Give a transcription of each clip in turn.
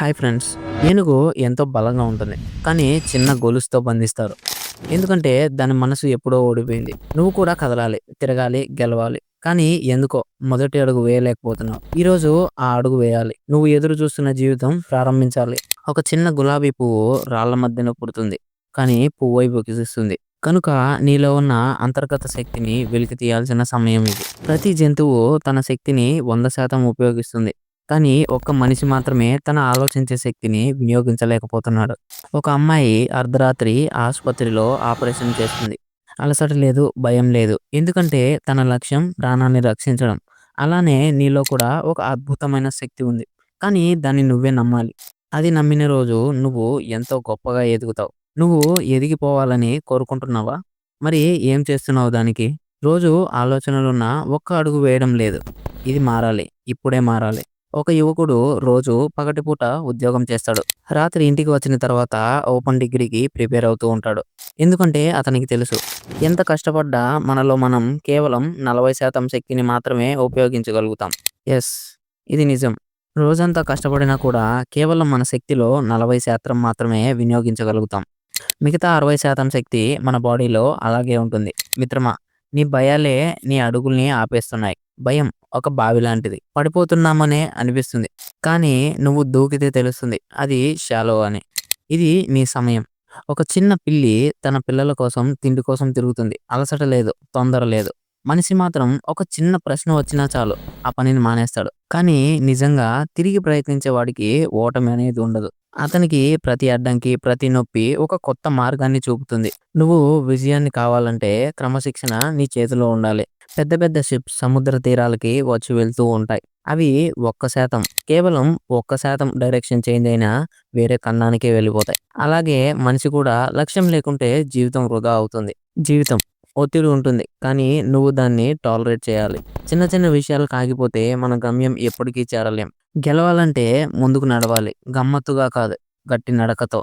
Hi friends. ఏనుగు ఎంతో బలంగా ఉంటుంది. కానీ చిన్న గొలుసుతో బంధిస్తారు. ఎందుకంటే దాని మనసు ఎప్పుడో ఓడిపోయింది. నువ్వు కూడా కదలాలి, తిరగాలి, గెలవాలి. కానీ ఎందుకో మొదటి అడుగు వేయలేకపోతున్నావు. ఈరోజు ఆ అడుగు వేయాలి. నువ్వు ఎదురు చూస్తున్న జీవితం ప్రారంభించాలి. ఒక చిన్న గులాబీ పువ్వు రాళ్ల మధ్యన పుడుతుంది. కానీ పువ్వైపు వికసిస్తుంది. కనుక నీలో ఉన్న అంతర్గత శక్తిని వెలికి తీయాల్సిన సమయం ఇది. ప్రతి జంతువు తన శక్తిని 100% ఉపయోగిస్తుంది. కానీ ఒక్క మనిషి మాత్రమే తన ఆలోచించే శక్తిని వినియోగించలేకపోతున్నాడు. ఒక అమ్మాయి అర్ధరాత్రి ఆసుపత్రిలో ఆపరేషన్ చేస్తుంది. అలసట లేదు, భయం లేదు. ఎందుకంటే తన లక్ష్యం ప్రాణాన్ని రక్షించడం. అలానే నీలో కూడా ఒక అద్భుతమైన శక్తి ఉంది. కానీ దాన్ని నువ్వే నమ్మాలి. అది నమ్మిన రోజు నువ్వు ఎంతో గొప్పగా ఎదుగుతావు. నువ్వు ఎదిగిపోవాలని కోరుకుంటున్నావా? మరి ఏం చేస్తున్నావు దానికి? రోజు ఆలోచనలున్న ఒక్క అడుగు వేయడం లేదు. ఇది మారాలి. ఇప్పుడే మారాలి. ఒక యువకుడు రోజు పగటిపూట ఉద్యోగం చేస్తాడు. రాత్రి ఇంటికి వచ్చిన తర్వాత ఓపెన్ డిగ్రీకి ప్రిపేర్ అవుతూ ఉంటాడు. ఎందుకంటే అతనికి తెలుసు, ఎంత కష్టపడ్డా మనలో మనం కేవలం 40% శక్తిని మాత్రమే ఉపయోగించగలుగుతాం. ఎస్, ఇది నిజం. రోజంతా కష్టపడినా కూడా కేవలం మన శక్తిలో 40% మాత్రమే వినియోగించగలుగుతాం. మిగతా 60% శక్తి మన బాడీలో అలాగే ఉంటుంది. మిత్రమా, నీ భయాలే నీ అడుగుల్ని ఆపేస్తున్నాయి. భయం ఒక బావి లాంటిది. పడిపోతున్నామనే అనిపిస్తుంది. కానీ నువ్వు దూకితే తెలుస్తుంది అది షాలో అని. ఇది నీ సమయం. ఒక చిన్న పిల్లి తన పిల్లల కోసం తిండి కోసం తిరుగుతుంది. అలసట లేదు, తొందర లేదు. మనిషి మాత్రం ఒక చిన్న ప్రశ్న వచ్చినా చాలు ఆ పనిని మానేస్తాడు. కానీ నిజంగా తిరిగి ప్రయత్నించే వాడికి ఓటమి అనేది ఉండదు. అతనికి ప్రతి అడ్డంకి, ప్రతి నొప్పి ఒక కొత్త మార్గాన్ని చూపుతుంది. నువ్వు విజయాన్ని కావాలంటే క్రమశిక్షణ నీ చేతిలో ఉండాలి. పెద్ద పెద్ద షిప్స్ సముద్ర తీరాలకి వచ్చి వెళ్తూ ఉంటాయి. అవి 1% కేవలం 1% డైరెక్షన్ చేంజ్ అయినా వేరే ఖండానికే వెళ్ళిపోతాయి. అలాగే మనిషి కూడా లక్ష్యం లేకుంటే జీవితం వృధా అవుతుంది. జీవితం ఒత్తిడి ఉంటుంది. కానీ నువ్వు దాన్ని టాలరేట్ చేయాలి. చిన్న చిన్న విషయాలు కాగిపోతే మన గమ్యం ఎప్పటికీ చేరలేం. గెలవాలంటే ముందుకు నడవాలి. గమ్మత్తుగా కాదు, గట్టి నడకతో.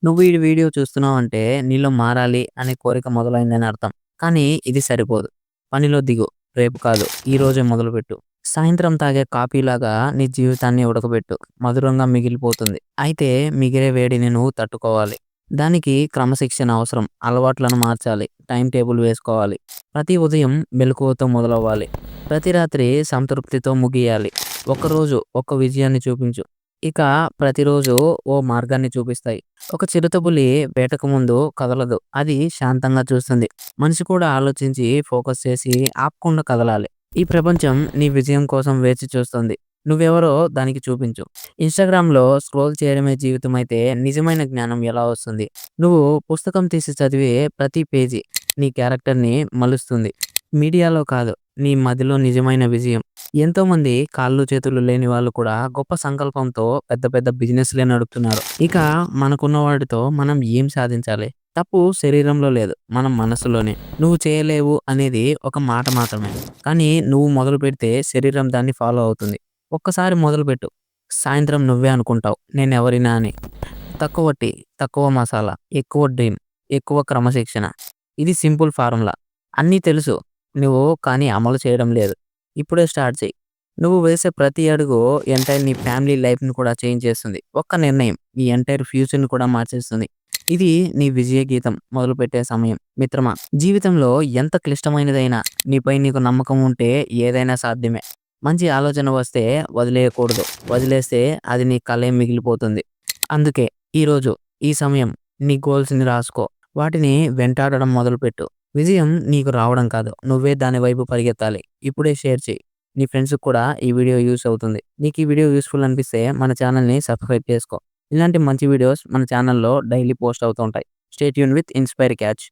నువ్వు ఈ వీడియో చూస్తున్నావంటే నీలో మారాలి అనే కోరిక మొదలైందని అర్థం. కానీ ఇది సరిపోదు. పనిలో దిగు. రేపు కాదు, ఈ రోజే మొదలుపెట్టు. సాయంత్రం తాగే కాఫీలాగా నీ జీవితాన్ని ఉడకబెట్టు. మధురంగా మిగిలిపోతుంది. అయితే మిగిలే వేడిని నువ్వు తట్టుకోవాలి. దానికి క్రమశిక్షణ అవసరం. అలవాట్లను మార్చాలి. టైం టేబుల్ వేసుకోవాలి. ప్రతి ఉదయం మెలకువతో మొదలవ్వాలి. ప్రతి రాత్రి సంతృప్తితో ముగియాలి. ఒకరోజు ఒక విజయాన్ని చూపించు. ఇక ప్రతిరోజు ఓ మార్గాన్ని చూపిస్తాయి. ఒక చిరుతపులి వేటకు ముందు కదలదు. అది శాంతంగా చూస్తుంది. మనిషి కూడా ఆలోచించి ఫోకస్ చేసి ఆపకుండా కదలాలి. ఈ ప్రపంచం నీ విజయం కోసం వేచి చూస్తుంది. నువ్వెవరో దానికి చూపించు. ఇన్‌స్టాగ్రామ్‌లో స్క్రోల్ చేయడమే జీవితం అయితే నిజమైన జ్ఞానం ఎలా వస్తుంది? నువ్వు పుస్తకం తీసి చదివే ప్రతి పేజీ నీ క్యారెక్టర్‌ని మలుస్తుంది. మీడియాలో కాదు, నీ మదిలో నిజమైన విజయం. ఎంతోమంది కాళ్ళు చేతులు లేని వాళ్ళు కూడా గొప్ప సంకల్పంతో పెద్ద పెద్ద బిజినెస్‌లే నడుపుతున్నారు. ఇక మనకున్న వాటితో మనం ఏం సాధించాలి? తప్పు శరీరంలో లేదు, మన మనసులోనే. నువ్వు చేయలేవు అనేది ఒక మాట మాత్రమే. కానీ నువ్వు మొదలుపెడితే శరీరం దాన్ని ఫాలో అవుతుంది. ఒక్కసారి మొదలుపెట్టు. సాయంత్రం నువ్వే అనుకుంటావు నేనెవరినా అని. తక్కువ టీ, తక్కువ మసాలా, ఎక్కువ డ్రీమ్, ఎక్కువ క్రమశిక్షణ. ఇది సింపుల్ ఫార్ములా. అన్నీ తెలుసు నువ్వు, కానీ అమలు చేయడం లేదు. ఇప్పుడే స్టార్ట్ చెయ్యి. నువ్వు వేసే ప్రతి అడుగు ఎంటైర్ నీ ఫ్యామిలీ లైఫ్‌ని కూడా చేంజ్ చేస్తుంది. ఒక్క నిర్ణయం నీ ఎంటైర్ ఫ్యూచర్‌ని కూడా మార్చేస్తుంది. ఇది నీ విజయ గీతం మొదలుపెట్టే సమయం. మిత్రమా, జీవితంలో ఎంత క్లిష్టమైనదైనా నీపై నీకు నమ్మకం ఉంటే ఏదైనా సాధ్యమే. మంచి ఆలోచన వస్తే వదిలేయకూడదు. వదిలేస్తే అది నీ కలే మిగిలిపోతుంది. అందుకే ఈరోజు, ఈ సమయం నీ గోల్స్‌ని రాసుకో. వాటిని వెంటాడడం మొదలుపెట్టు. విజయం నీకు రావడం కాదు, నువ్వే దాని వైపు పరిగెత్తాలి. ఇప్పుడే షేర్ చెయ్యి. నీ ఫ్రెండ్స్‌కి కూడా ఈ వీడియో యూజ్ అవుతుంది. నీకు ఈ వీడియో యూజ్‌ఫుల్ అనిపిస్తే మన ఛానల్‌ని సబ్స్క్రైబ్ చేసుకో. ఇలాంటి మంచి వీడియోస్ మన ఛానల్‌లో డైలీ పోస్ట్ అవుతూ ఉంటాయి. Stay tune with inspire catch.